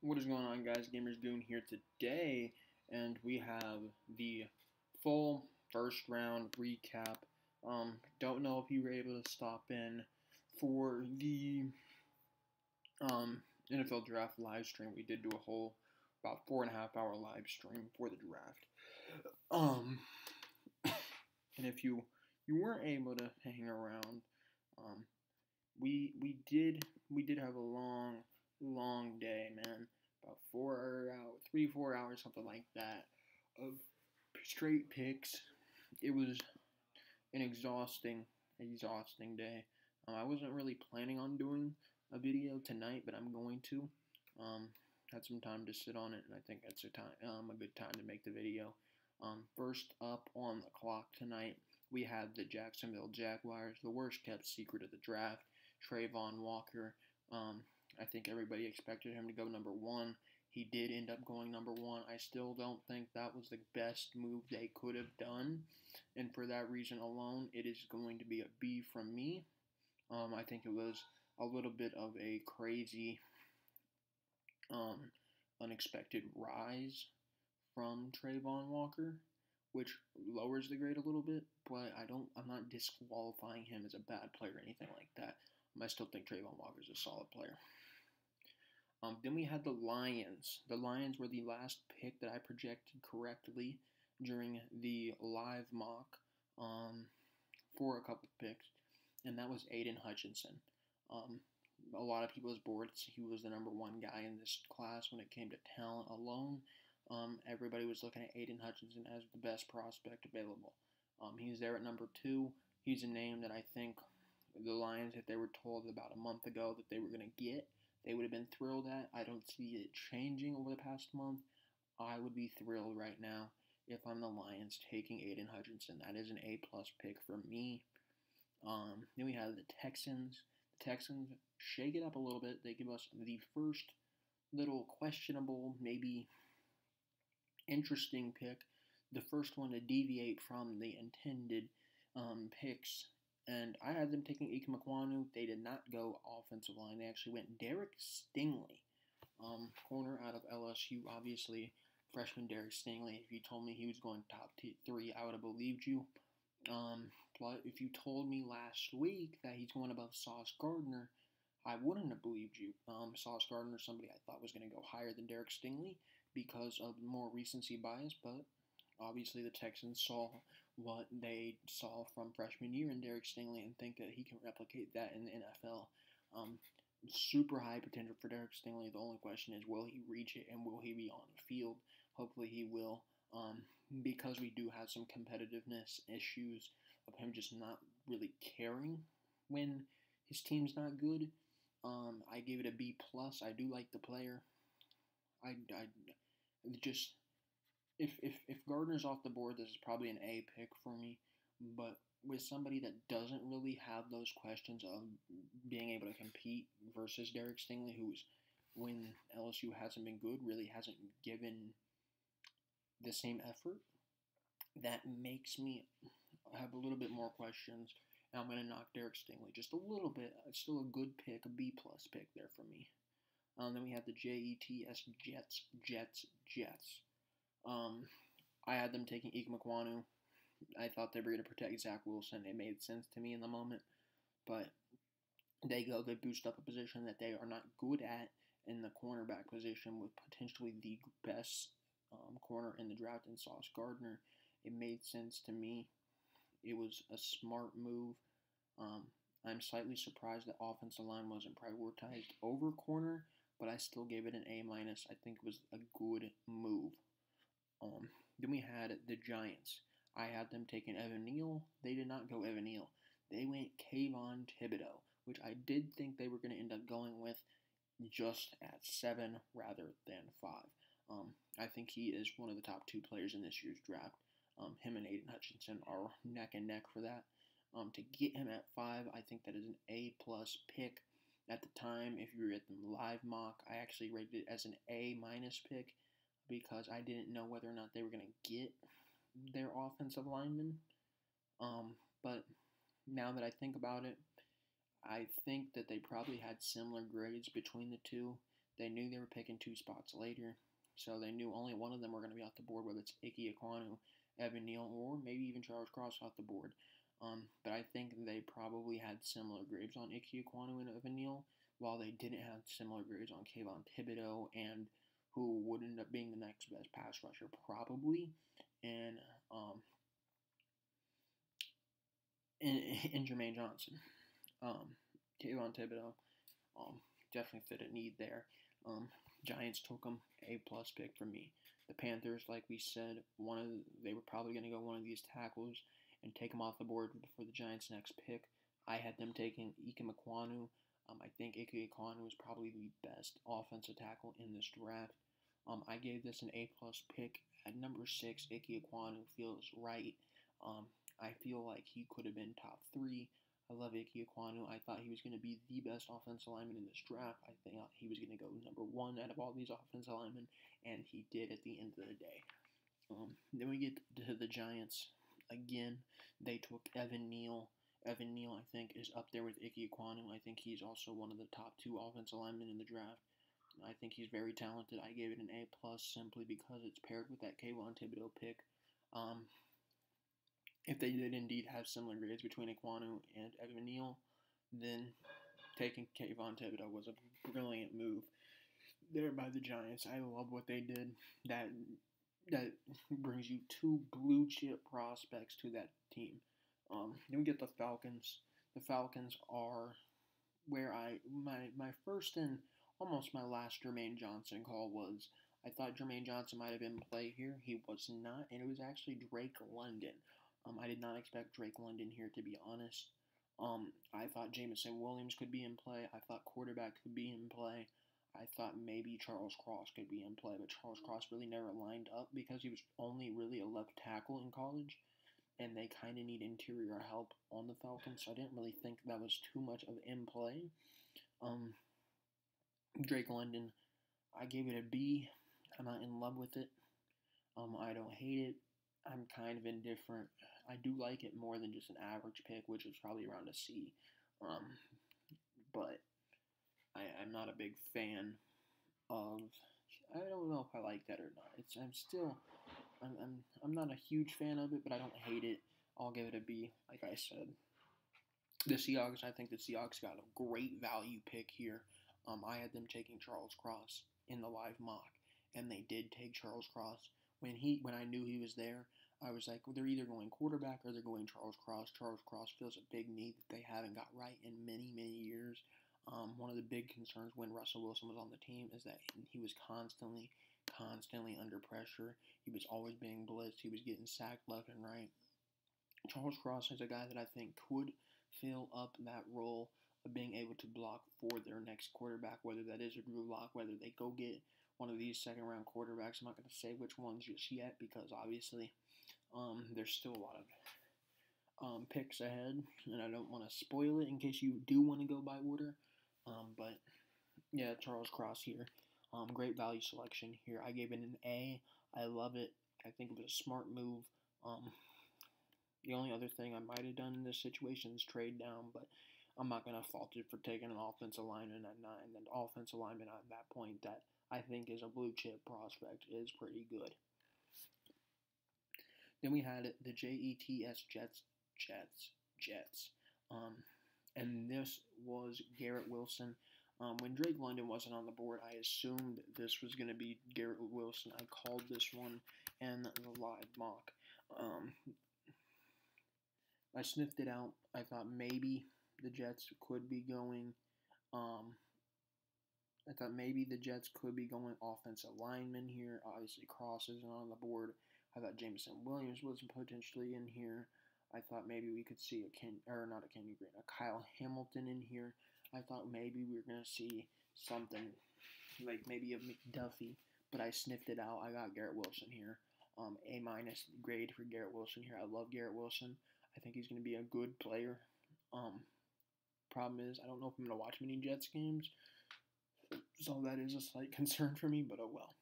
What is going on, guys? Gamers Goon here today, and we have the full first round recap. Don't know if you were able to stop in for the NFL draft live stream. We did do a whole about 4.5 hour live stream for the draft. And if you weren't able to hang around, we did have a long day, man. About 4 hours, something like that, of straight picks. It was an exhausting day. I wasn't really planning on doing a video tonight, but I'm going to. Had some time to sit on it, and I think it's a good time to make the video. First up on the clock tonight, we had the Jacksonville Jaguars, the worst kept secret of the draft, Trayvon Walker. I think everybody expected him to go number 1. He did end up going number 1. I still don't think that was the best move they could have done, and for that reason alone, it is going to be a B from me. I think it was a little bit of a crazy, unexpected rise from Trayvon Walker, which lowers the grade a little bit, but I'm not disqualifying him as a bad player or anything like that. I still think Trayvon Walker is a solid player. Then we had the Lions. The Lions were the last pick that I projected correctly during the live mock for a couple of picks, and that was Aiden Hutchinson. A lot of people's boards, he was the number 1 guy in this class when it came to talent alone. Everybody was looking at Aiden Hutchinson as the best prospect available. He's there at number 2. He's a name that I think the Lions, if they were told about a month ago that they were going to get, they would have been thrilled at. I don't see it changing over the past month. I would be thrilled right now if I'm the Lions taking Aiden Hutchinson. That is an A-plus pick for me. Then we have the Texans. The Texans shake it up a little bit. They give us the first little questionable, maybe interesting pick. The first one to deviate from the intended picks. And I had them taking Ike Mekwonu. They did not go offensive line. They actually went Derek Stingley, corner out of LSU. Obviously, freshman Derek Stingley. If you told me he was going top 3, I would have believed you. But if you told me last week that he's going above Sauce Gardner, I wouldn't have believed you. Sauce Gardner is somebody I thought was going to go higher than Derek Stingley because of more recency bias, but obviously the Texans saw what they saw from freshman year in Derek Stingley and think that he can replicate that in the NFL. Super high potential for Derek Stingley. The only question is, will he reach it and will he be on the field? Hopefully he will, because we do have some competitiveness issues of him just not really caring when his team's not good. I gave it a B+. I do like the player. If Gardner's off the board, this is probably an A pick for me. But with somebody that doesn't really have those questions of being able to compete versus Derek Stingley, who's, when LSU hasn't been good, really hasn't given the same effort, that makes me have a little bit more questions. And I'm going to knock Derek Stingley just a little bit. It's still a good pick, a B+ pick there for me. Then we have the Jets. I had them taking Ike Mekwonu. I thought they were going to protect Zach Wilson. It made sense to me in the moment. But they boost up a position that they are not good at in the cornerback position with potentially the best corner in the draft in Sauce Gardner. It made sense to me. It was a smart move. I'm slightly surprised that offensive line wasn't prioritized over corner, but I still gave it an A-. I think it was a good move. Then we had the Giants. I had them taking Evan Neal. They did not go Evan Neal. They went Kayvon Thibodeaux, which I did think they were going to end up going with just at 7 rather than 5. I think he is one of the top 2 players in this year's draft. Him and Aiden Hutchinson are neck and neck for that. To get him at 5, I think that is an A+ pick. At the time, if you were at the live mock, I actually rated it as an A- pick because I didn't know whether or not they were going to get their offensive lineman. But now that I think about it, I think that they probably had similar grades between the two. They knew they were picking 2 spots later, so they knew only one of them were going to be off the board, whether it's Ike Ekwonu, Evan Neal, or maybe even Charles Cross off the board. But I think they probably had similar grades on Ike Ekwonu and Evan Neal, while they didn't have similar grades on Kayvon Thibodeau and who would end up being the next best pass rusher, probably, and Jermaine Johnson. Kayvon Thibodeau definitely fit a need there. Giants took him, A-plus pick for me. The Panthers, like we said, they were probably going to go one of these tackles and take him off the board for the Giants' next pick. I had them taking Ike Ekwonu. I think Ike Ekwonu is probably the best offensive tackle in this draft. I gave this an A-plus pick. At number 6, Ike Ekwonu feels right. I feel like he could have been top 3. I love Ike Ekwonu. I thought he was going to be the best offensive lineman in this draft. I thought he was going to go number 1 out of all these offensive linemen, and he did at the end of the day. Then we get to the Giants. Again, they took Evan Neal. Evan Neal, I think, is up there with Ike Ekwonu. I think he's also one of the top 2 offensive linemen in the draft. I think he's very talented. I gave it an A-plus simply because it's paired with that Kayvon Thibodeau pick. If they did indeed have similar grades between Ekwonu and Evan Neal, then taking Kayvon Thibodeau was a brilliant move there by the Giants. I love what they did. That brings you 2 blue chip prospects to that team. Then we get the Falcons. The Falcons are where my first and almost my last Jermaine Johnson call was. I thought Jermaine Johnson might have been in play here. He was not, and it was actually Drake London. I did not expect Drake London here, to be honest. I thought Jameson Williams could be in play. I thought quarterback could be in play. I thought maybe Charles Cross could be in play, but Charles Cross really never lined up because he was only really a left tackle in college, and they kind of need interior help on the Falcons, so I didn't really think that was too much of in play. Drake London, I gave it a B. I'm not in love with it. I don't hate it. I'm kind of indifferent. I do like it more than just an average pick, which is probably around a C. But I'm not a big fan of. I don't know if I like that or not. I'm not a huge fan of it, but I don't hate it. I'll give it a B, like I said. The Seahawks, I think the Seahawks got a great value pick here. I had them taking Charles Cross in the live mock, and they did take Charles Cross. When I knew he was there, I was like, well, they're either going quarterback or they're going Charles Cross. Charles Cross fills a big need that they haven't got right in many, many years. One of the big concerns when Russell Wilson was on the team is that he was constantly under pressure. He was always being blitzed. He was getting sacked left and right. Charles Cross is a guy that I think could fill up that role of being able to block for their next quarterback, whether that is a Drew Lock, whether they go get one of these second-round quarterbacks. I'm not going to say which ones just yet because obviously there's still a lot of picks ahead, and I don't want to spoil it in case you do want to go by order. But yeah, Charles Cross here. Great value selection here. I gave it an A. I love it. I think it was a smart move. The only other thing I might have done in this situation is trade down, but I'm not going to fault it for taking an offensive lineman at 9. An offensive lineman at that point that I think is a blue chip prospect is pretty good. Then we had the Jets. And this was Garrett Wilson. When Drake London wasn't on the board, I assumed this was going to be Garrett Wilson. I called this one in the live mock. I sniffed it out. I thought maybe the Jets could be going. Offensive lineman here. Obviously, Cross isn't on the board. I thought Jameson Williams was potentially in here. I thought maybe we could see a Kyle Hamilton in here. I thought maybe we were going to see something like maybe a McDuffie, but I sniffed it out. I got Garrett Wilson here. A- grade for Garrett Wilson here. I love Garrett Wilson. I think he's going to be a good player. Problem is, I don't know if I'm going to watch many Jets games, so that is a slight concern for me, but oh well.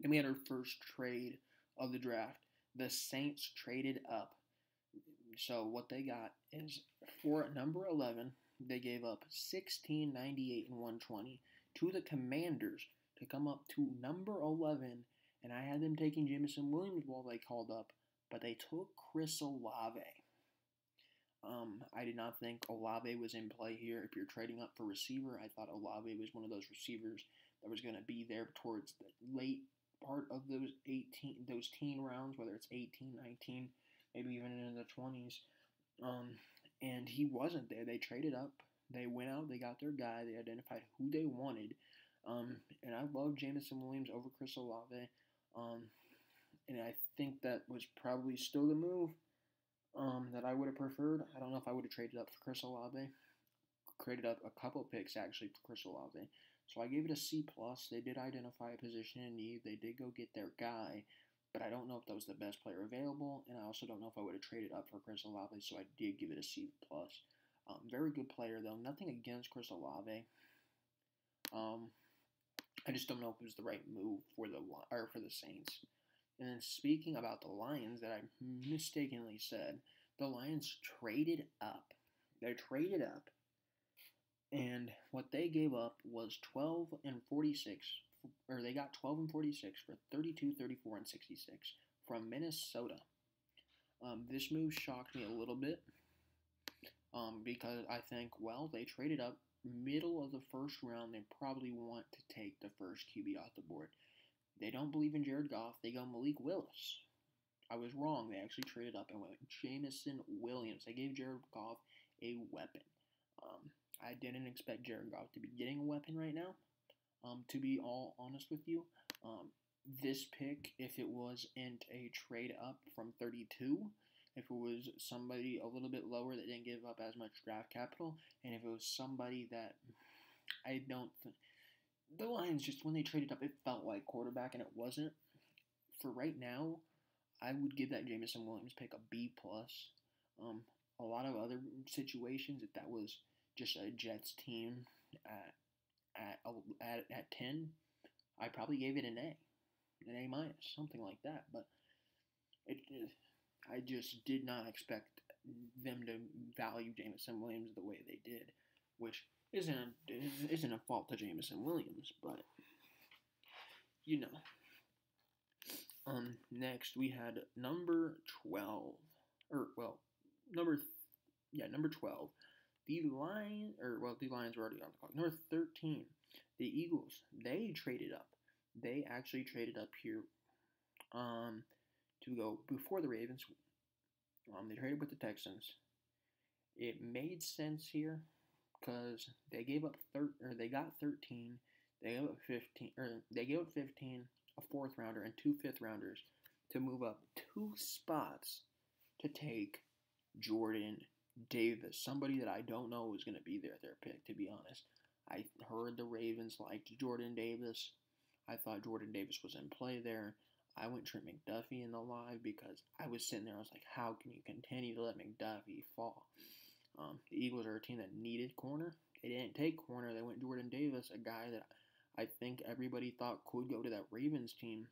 Then we had our first trade of the draft. The Saints traded up. So what they got is for number 11, they gave up $16.98 and $120 to the Commanders to come up to number 11, and I had them taking Jameson Williams while they called up, but they took Chris Olave. I did not think Olave was in play here. If you're trading up for receiver, I thought Olave was one of those receivers that was going to be there towards the late part of those teen rounds, whether it's 18, 19, maybe even in the 20s. And he wasn't there. They traded up. They went out. They got their guy. They identified who they wanted. And I love Jameson Williams over Chris Olave. And I think that was probably still the move that I would have preferred. I don't know if I would have traded up for Chris Olave. Traded up a couple picks, actually, for Chris Olave. So I gave it a C+. They did identify a position in need. They did go get their guy. But I don't know if that was the best player available. And I also don't know if I would have traded up for Chris Olave. So I did give it a C+. Very good player, though. Nothing against Chris Olave. I just don't know if it was the right move for the Saints. And then speaking about the Lions that I mistakenly said, the Lions traded up. They traded up. And what they gave up was 12 and 46, or they got 12 and 46 for 32, 34, and 66 from Minnesota. This move shocked me a little bit because I think, well, they traded up middle of the first round. They probably want to take the first QB off the board. They don't believe in Jared Goff. They go Malik Willis. I was wrong. They actually traded up and went Jameson Williams. They gave Jared Goff a weapon. I didn't expect Jared Goff to be getting a weapon right now. To be all honest with you, this pick, if it wasn't a trade up from 32, if it was somebody a little bit lower that didn't give up as much draft capital, and if it was somebody that I don't think, the Lions just, when they traded up, it felt like quarterback, and it wasn't. For right now, I would give that Jameson Williams pick a B+. A lot of other situations, if that was just a Jets team at 10, I probably gave it an A-, something like that. But I just did not expect them to value Jameson Williams the way they did, which isn't a fault to Jameson Williams, but you know. Next we had number 12, number 12. The Lions were already on the clock. Number 13, the Eagles. They traded up. They actually traded up here to go before the Ravens. They traded with the Texans. It made sense here because they gave up they got 13. They gave up 15. They gave up 15, a fourth rounder, and 2 fifth rounders to move up 2 spots to take Jordan Davis, somebody that I don't know is going to be their pick, to be honest. I heard the Ravens liked Jordan Davis. I thought Jordan Davis was in play there. I went Trent McDuffie in the live because I was sitting there. I was like, how can you continue to let McDuffie fall? The Eagles are a team that needed corner. They didn't take corner. They went Jordan Davis, a guy that I think everybody thought could go to that Ravens team.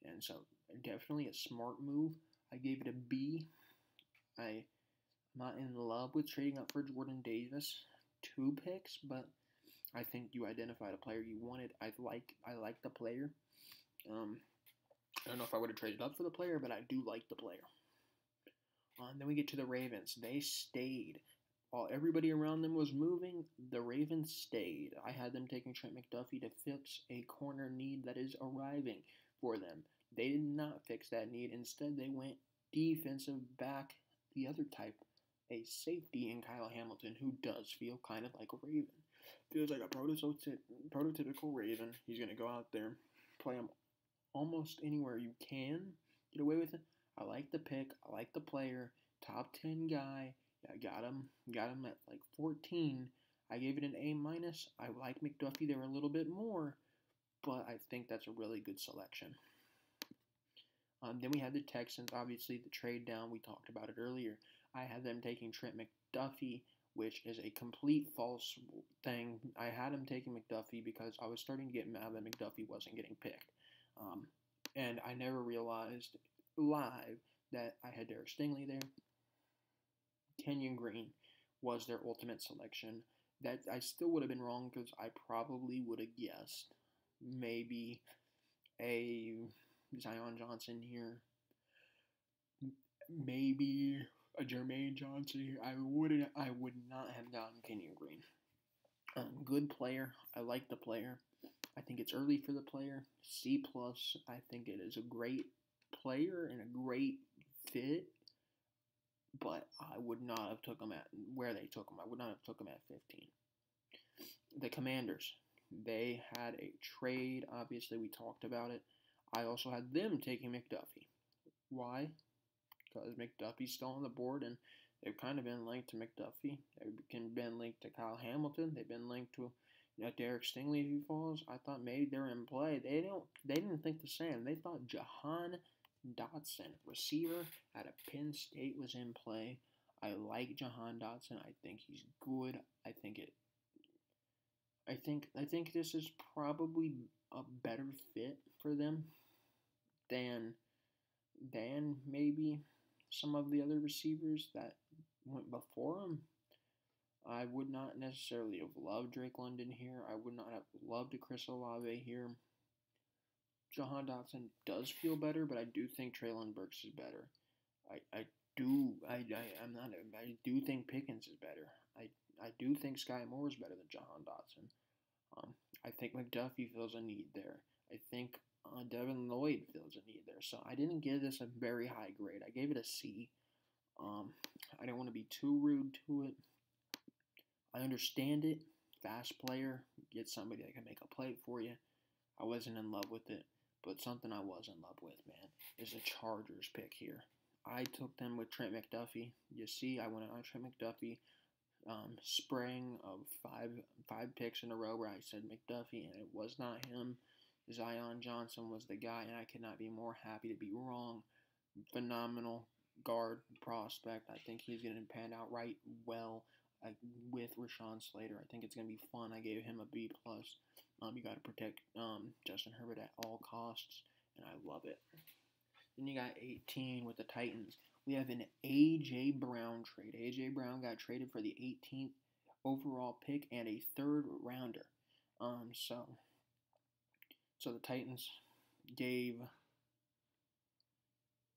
And so definitely a smart move. I gave it a B. I'm not in love with trading up for Jordan Davis. 2 picks, but I think you identified a player you wanted. I like the player. I don't know if I would have traded up for the player, but I do like the player. Then we get to the Ravens. They stayed. While everybody around them was moving, the Ravens stayed. I had them taking Trent McDuffie to fix a corner need that is arriving for them. They did not fix that need. Instead, they went defensive back, the other type, a safety in Kyle Hamilton, who does feel kind of like a Raven. Feels like a prototypical Raven. He's going to go out there, play him almost anywhere you can, get away with it. I like the pick. I like the player. Top 10 guy. I got him at like 14. I gave it an A-. I like McDuffie there a little bit more, but I think that's a really good selection. Then we had the Texans, obviously the trade down. We talked about it earlier. I had them taking Trent McDuffie, which is a complete false thing. I had him taking McDuffie because I was starting to get mad that McDuffie wasn't getting picked. And I never realized live that I had Derek Stingley there. Kenyon Green was their ultimate selection. That I still would have been wrong because I probably would have guessed maybe a Zion Johnson here, maybe a Jermaine Johnson here. I would not have gotten Kenyon Green. Good player. I like the player. I think it's early for the player. C plus. I think it is a great player and a great fit, but I would not have took him at where they took him. I would not have took him at 15. The Commanders. They had a trade. Obviously, we talked about it. I also had them taking McDuffie. Why? Because McDuffie's still on the board, and they've kind of been linked to McDuffie. They've been linked to Kyle Hamilton. They've been linked to Derek Stingley if he falls. I thought maybe they're in play. They didn't think the same. They thought Jahan Dotson, receiver out of Penn State, was in play. I like Jahan Dotson. I think he's good. I think this is probably a better fit for them than maybe some of the other receivers that went before him. I would not necessarily have loved Drake London here. I would not have loved Chris Olave here. Jahan Dotson does feel better, but I do think Treylon Burks is better. I do think Pickens is better. I do think Sky Moore is better than Jahan Dotson. I think McDuffie fills a need there. I think Devin Lloyd fills a need there. So I didn't give this a very high grade. I gave it a C. I don't want to be too rude to it. I understand it. Fast player. Get somebody that can make a play for you. I wasn't in love with it. But something I was in love with, man, is a Chargers pick here. I took them with Trent McDuffie. You see, I went on Trent McDuffie. Spring of five picks in a row where I said McDuffie, and it was not him. Zion Johnson was the guy, and I could not be more happy to be wrong. Phenomenal guard prospect. I think he's going to pan out right well with Rashawn Slater. I think it's going to be fun. I gave him a B+. You got to protect Justin Herbert at all costs, and I love it. Then you got 18 with the Titans. We have an A.J. Brown trade. A.J. Brown got traded for the 18th overall pick and a third rounder. So the Titans gave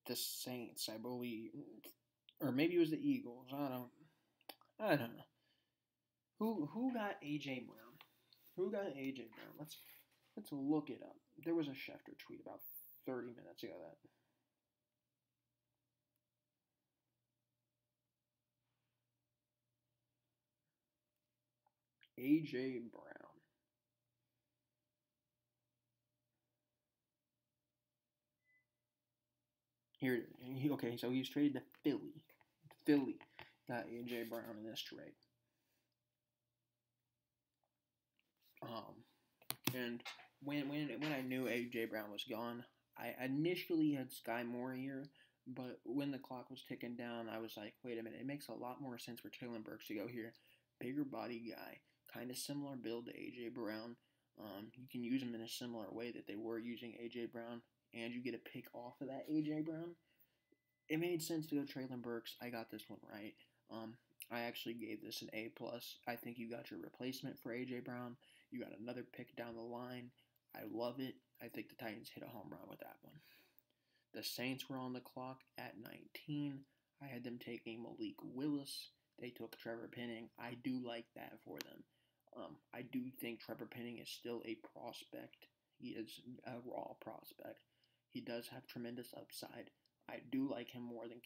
the Saints, I believe, or maybe it was the Eagles. I don't know. Who got A.J. Brown? Who got A.J. Brown? Let's look it up. There was a Schefter tweet about 30 minutes ago that. A.J. Brown. Here, okay, so he's traded to Philly. Philly got A.J. Brown in this trade. And when I knew A.J. Brown was gone, I initially had Sky Moore here, but when the clock was ticking down, I was like, wait a minute, it makes a lot more sense for Treylon Burks to go here. Bigger body guy, kind of similar build to A.J. Brown. You can use him in a similar way that they were using A.J. Brown, and you get a pick off of that A.J. Brown. It made sense to go Treylon Burks. I got this one right. I actually gave this an A+. I think you got your replacement for A.J. Brown. You got another pick down the line. I love it. I think the Titans hit a home run with that one. The Saints were on the clock at 19. I had them taking Malik Willis. They took Trevor Penning. I do like that for them. I do think Trevor Penning is still a prospect. He is a raw prospect. He does have tremendous upside. I do like him more than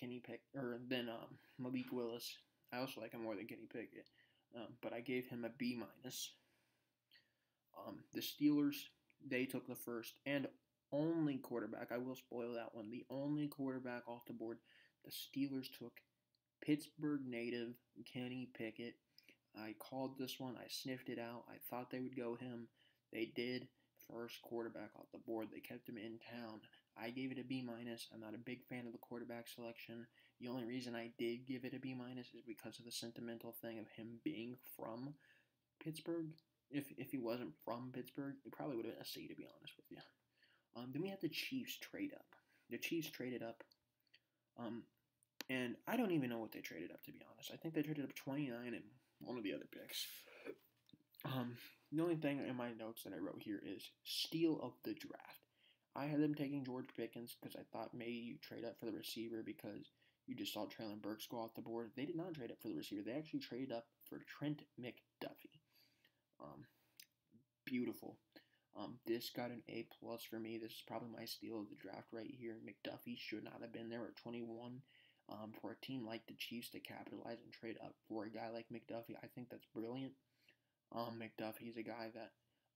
than Malik Willis. I also like him more than Kenny Pickett. But I gave him a B-. The Steelers, they took the first and only quarterback. I will spoil that one. The only quarterback off the board. The Steelers took Pittsburgh native Kenny Pickett. I called this one. I sniffed it out. I thought they would go him. They did. First quarterback off the board. They kept him in town. I gave it a B-. I'm not a big fan of the quarterback selection. The only reason I did give it a B- is because of the sentimental thing of him being from Pittsburgh. If he wasn't from Pittsburgh, it probably would have been a C, to be honest with you. Then we have the Chiefs trade up. The Chiefs traded up. And I don't even know what they traded up, to be honest. I think they traded up 29 and one of the other picks. The only thing in my notes that I wrote here is steal of the draft. I had them taking George Pickens because I thought maybe you trade up for the receiver because you just saw Traylon Burks go off the board. They did not trade up for the receiver. They actually traded up for Trent McDuffie. Beautiful. This got an A plus for me. This is probably my steal of the draft right here. McDuffie should not have been there at 21. For a team like the Chiefs to capitalize and trade up for a guy like McDuffie, I think that's brilliant. McDuffie is a guy that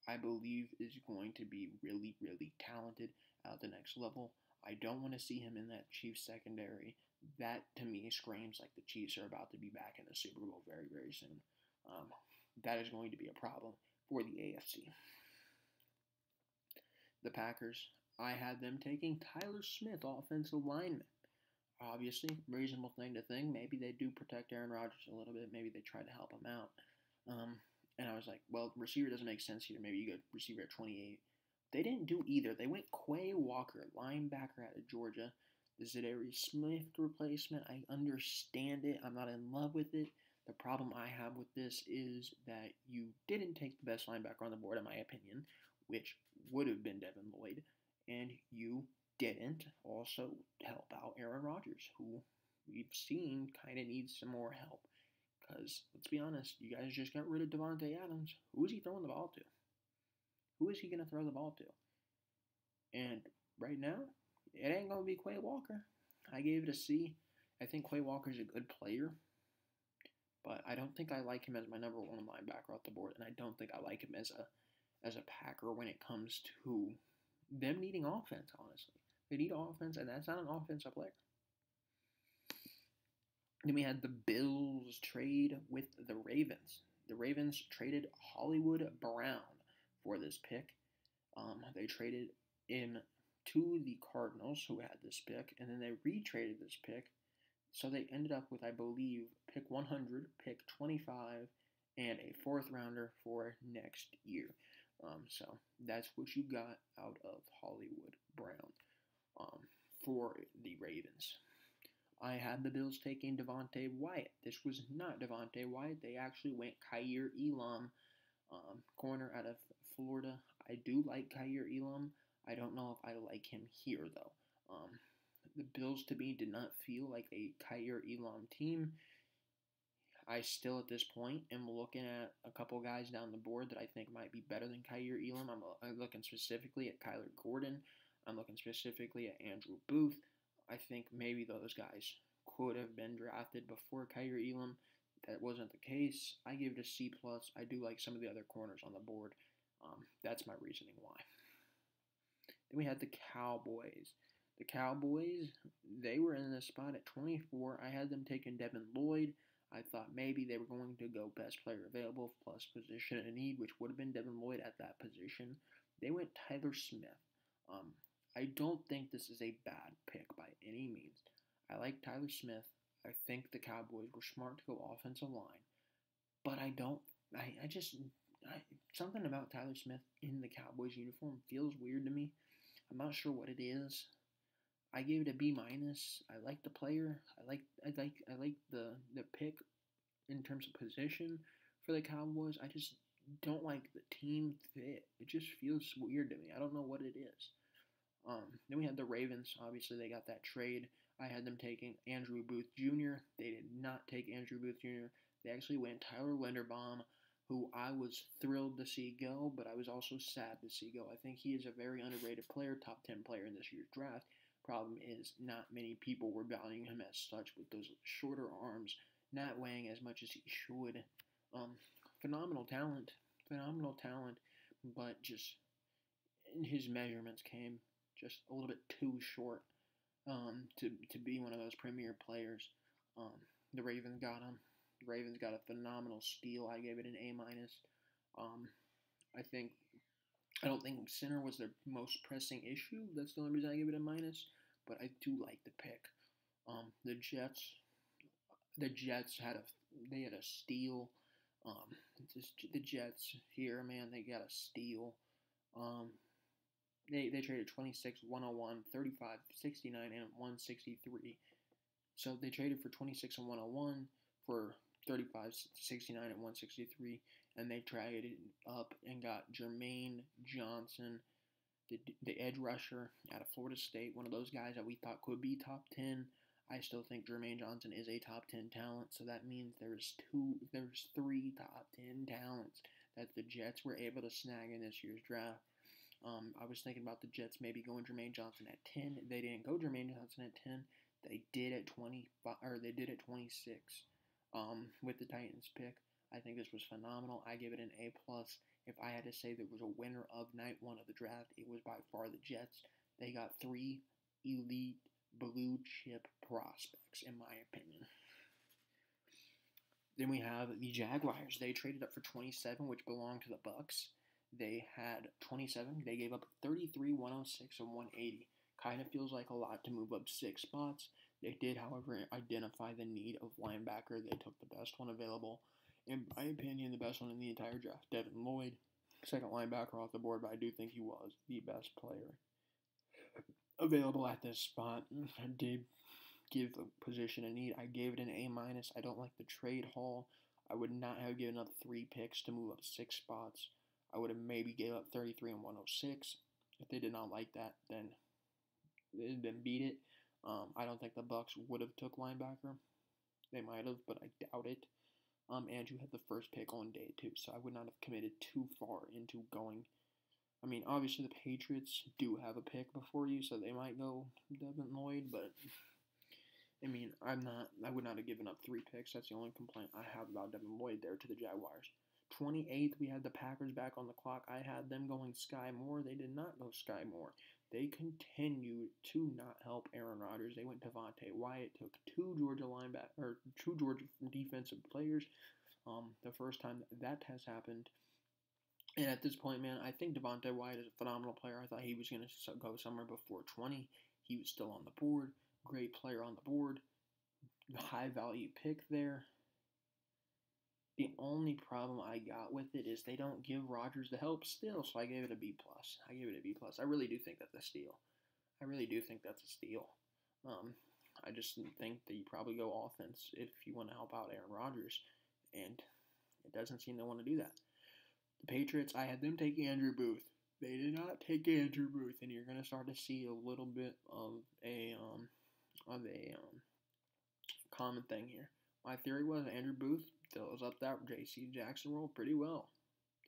I believe is going to be really, really talented at the next level. I don't want to see him in that Chiefs secondary. That, to me, screams like the Chiefs are about to be back in the Super Bowl very, very soon. That is going to be a problem for the AFC. The Packers, I had them taking Tyler Smith, offensive lineman. Obviously, reasonable thing to think. Maybe they do protect Aaron Rodgers a little bit. Maybe they try to help him out. And I was like, well, receiver doesn't make sense here. Maybe you go receiver at 28. They didn't do either. They went Quay Walker, linebacker out of Georgia. The Zadarius Smith replacement. I understand it. I'm not in love with it. The problem I have with this is that you didn't take the best linebacker on the board, in my opinion, which would have been Devin Lloyd, and you didn't also help out Aaron Rodgers, who we've seen kind of needs some more help. Because, let's be honest, you guys just got rid of Devontae Adams. Who is he throwing the ball to? Who is he going to throw the ball to? And right now, it ain't going to be Quay Walker. I gave it a C. I think Quay Walker's a good player. But I don't think I like him as my number one linebacker off the board. And I don't think I like him as a Packer when it comes to them needing offense, honestly. They need offense, and that's not an offensive player. Then we had the Bills trade with the Ravens. The Ravens traded Hollywood Brown for this pick. They traded him to the Cardinals, who had this pick, and then they retraded this pick. So they ended up with, I believe, pick 100, pick 25, and a fourth rounder for next year. So that's what you got out of Hollywood Brown for the Ravens. I had the Bills taking Devontae Wyatt. This was not Devontae Wyatt. They actually went Kaiir Elam, corner out of Florida. I do like Kaiir Elam. I don't know if I like him here, though. The Bills, to me, did not feel like a Kaiir Elam team. I still, at this point, am looking at a couple guys down the board that I think might be better than Kaiir Elam. I'm looking specifically at Kyler Gordon. I'm looking specifically at Andrew Booth. I think maybe those guys could have been drafted before Kaiir Elam. That wasn't the case. I give it a C+. I do like some of the other corners on the board. That's my reasoning why. Then we had the Cowboys. The Cowboys, they were in the spot at 24. I had them taking Devin Lloyd. I thought maybe they were going to go best player available plus position in need, which would have been Devin Lloyd at that position. They went Tyler Smith. I don't think this is a bad pick by any means. I like Tyler Smith. I think the Cowboys were smart to go offensive line. But something about Tyler Smith in the Cowboys uniform feels weird to me. I'm not sure what it is. I gave it a B-. I like the player. I like the pick in terms of position for the Cowboys. I just don't like the team fit. It just feels weird to me. I don't know what it is. Then we had the Ravens. Obviously, they got that trade. I had them taking Andrew Booth Jr. They did not take Andrew Booth Jr. They actually went Tyler Linderbaum, who I was thrilled to see go, but I was also sad to see go. I think he is a very underrated player, top 10 player in this year's draft. Problem is, not many people were valuing him as such with those shorter arms, not weighing as much as he should. Phenomenal talent, but just his measurements came just a little bit too short to be one of those premier players. The Ravens got him. The Ravens got a phenomenal steal. I gave it an A-. I don't think center was their most pressing issue. That's the only reason I gave it a minus. But I do like the pick. The Jets had a steal. The Jets here, man, they got a steal. They traded 26, 101, 35, 69, and 163. So they traded for 26 and 101 for 35, 69, and 163. and they traded up and got Jermaine Johnson, the edge rusher out of Florida State, one of those guys that we thought could be top 10. I still think Jermaine Johnson is a top 10 talent, so that means there's 3 top 10 talents that the Jets were able to snag in this year's draft. I was thinking about the Jets maybe going Jermaine Johnson at 10. They didn't go Jermaine Johnson at 10. They did at 25, or they did at 26. With the Titans pick, I think this was phenomenal. I give it an A+. If I had to say there was a winner of night one of the draft, it was by far the Jets. They got 3 elite blue chip prospects, in my opinion. Then we have the Jaguars. They traded up for 27, which belonged to the Bucks. They had 27. They gave up 33, 106, and 180. Kind of feels like a lot to move up 6 spots. They did, however, identify the need of linebacker. They took the best one available. In my opinion, the best one in the entire draft, Devin Lloyd. Second linebacker off the board, but I do think he was the best player available at this spot. I did give the position a need. I gave it an A-. I don't like the trade haul. I would not have given up 3 picks to move up 6 spots. I would have maybe gave up 33 and 106. If they did not like that, then beat it. I don't think the Bucks would have took linebacker. They might have, but I doubt it. Andrew had the first pick on day 2, so I would not have committed too far into going. I mean, obviously the Patriots do have a pick before you, so they might go Devin Lloyd, but I mean, I would not have given up 3 picks. That's the only complaint I have about Devin Lloyd there to the Jaguars. 28th, we had the Packers back on the clock. I had them going Sky Moore. They did not go Sky Moore. They continued to not help Aaron Rodgers. They went Devontae Wyatt, took 2 Georgia defensive players. The first time that has happened. And at this point, man, I think Devontae Wyatt is a phenomenal player. I thought he was going to go somewhere before 20. He was still on the board. Great player on the board. High value pick there. The only problem I got with it is they don't give Rodgers the help still, so I gave it a B+. I really do think that's a steal. I just think that you probably go offense if you want to help out Aaron Rodgers, and it doesn't seem they want to do that. The Patriots, I had them take Andrew Booth. They did not take Andrew Booth, and you're going to start to see a little bit of a common thing here. My theory was Andrew Booth fills up that J.C. Jackson role pretty well.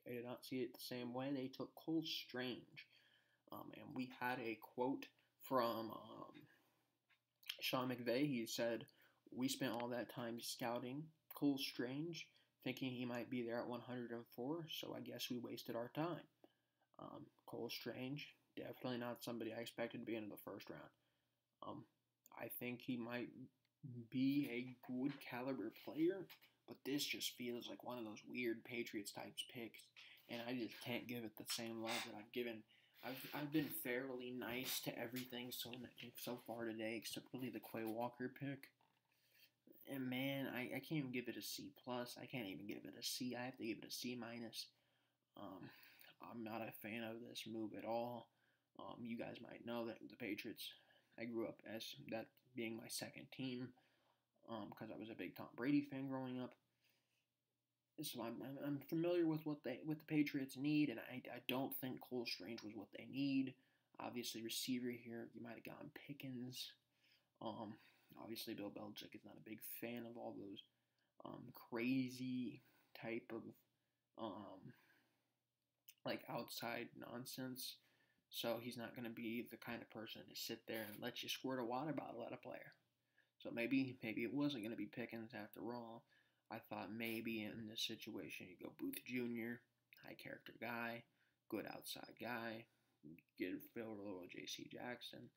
They did not see it the same way. They took Cole Strange. And we had a quote from Sean McVay. He said, "We spent all that time scouting Cole Strange, thinking he might be there at 104, so I guess we wasted our time." Cole Strange, definitely not somebody I expected to be in the first round. I think he might be a good caliber player, but this just feels like one of those weird Patriots types picks, and I just can't give it the same love that I've given. I've been fairly nice to everything so far today, except really the Quay Walker pick. And man, I can't even give it a C+. I can't even give it a C. I have to give it a C-. I'm not a fan of this move at all. You guys might know that the Patriots, I grew up as that being my second team because I was a big Tom Brady fan growing up. So I'm familiar with what the Patriots need, and I don't think Cole Strange was what they need. Obviously, receiver here, you might have gotten Pickens. Obviously, Bill Belichick is not a big fan of all those crazy type of like outside nonsense. So he's not going to be the kind of person to sit there and let you squirt a water bottle at a player. So maybe it wasn't going to be Pickens after all. I thought maybe in this situation you go Booth Jr., high character guy, good outside guy, get Phil a little J.C. Jackson.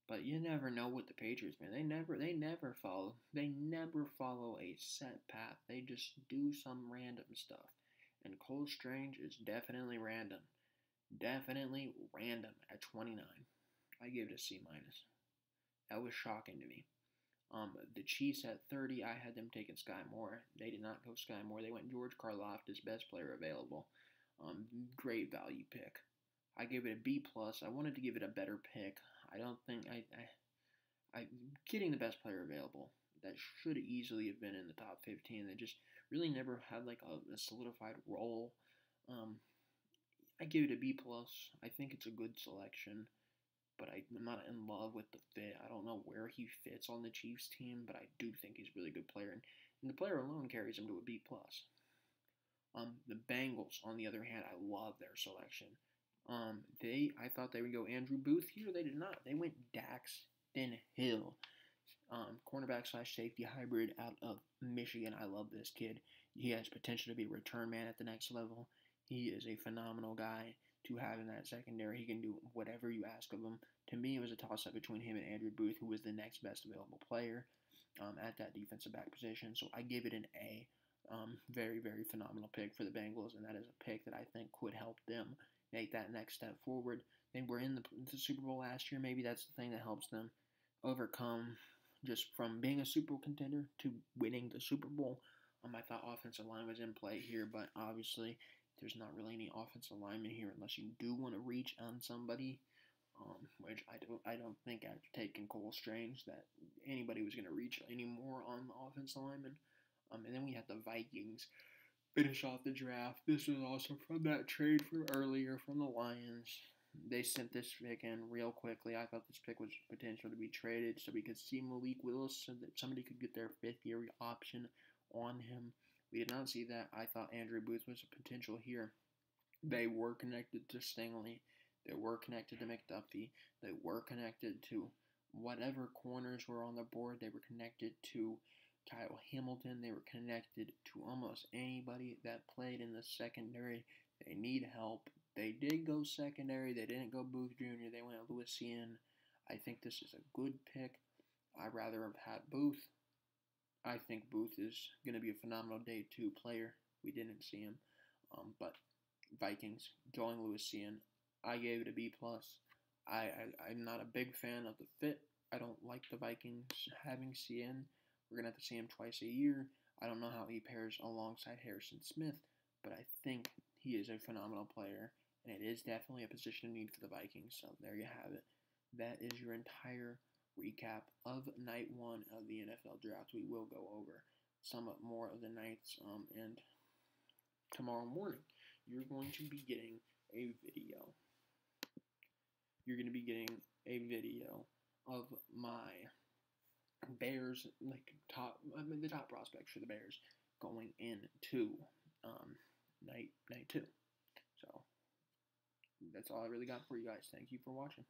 But you never know with the Patriots, man. They never follow a set path. They just do some random stuff. And Cole Strange is definitely random. Definitely random at 29. I give it a C-. That was shocking to me. The Chiefs at 30, I had them taking Sky Moore. They did not go Sky Moore. They went George Karlaftis, best player available. Great value pick. I gave it a B+. I wanted to give it a better pick. I don't think I getting the best player available. That should easily have been in the top 15. They just really never had like a solidified role. I give it a B plus. I think it's a good selection, but I'm not in love with the fit. I don't know where he fits on the Chiefs team, but I do think he's a really good player, and the player alone carries him to a B plus. The Bengals, on the other hand, I love their selection. I thought they would go Andrew Booth here. They did not. They went Daxton Hill, cornerback slash safety hybrid out of Michigan. I love this kid. He has potential to be a return man at the next level. He is a phenomenal guy to have in that secondary. He can do whatever you ask of him. To me, it was a toss-up between him and Andrew Booth, who was the next best available player at that defensive back position. So I gave it an A. Very, very phenomenal pick for the Bengals, and that is a pick that I think could help them make that next step forward. They were in the Super Bowl last year. Maybe that's the thing that helps them overcome just from being a Super Bowl contender to winning the Super Bowl. I thought offensive line was in play here, but obviously there's not really any offensive lineman here unless you do want to reach on somebody, which I don't think after taking Cole Strange that anybody was going to reach anymore on the offensive lineman. And then we had the Vikings finish off the draft. This was also from that trade from earlier from the Lions. They sent this pick in real quickly. I thought this pick was potential to be traded so we could see Malik Willis so that somebody could get their fifth-year option on him. We did not see that. I thought Andrew Booth was a potential here. They were connected to Stingley. They were connected to McDuffie. They were connected to whatever corners were on the board. They were connected to Kyle Hamilton. They were connected to almost anybody that played in the secondary. They need help. They did go secondary. They didn't go Booth Jr. They went Louisiana. I think this is a good pick. I'd rather have had Booth. I think Booth is going to be a phenomenal day 2 player. We didn't see him. But Vikings going Louisiana. I gave it a B plus. I'm not a big fan of the fit. I don't like the Vikings having CN. We're going to have to see him twice a year. I don't know how he pairs alongside Harrison Smith, but I think he is a phenomenal player, and it is definitely a position of need for the Vikings. So there you have it. That is your entire recap of night 1 of the NFL draft. We will go over some more of the nights, and tomorrow morning you're going to be getting a video. You're going to be getting a video of my Bears, the top prospects for the Bears going into night 2. So that's all I really got for you guys. Thank you for watching.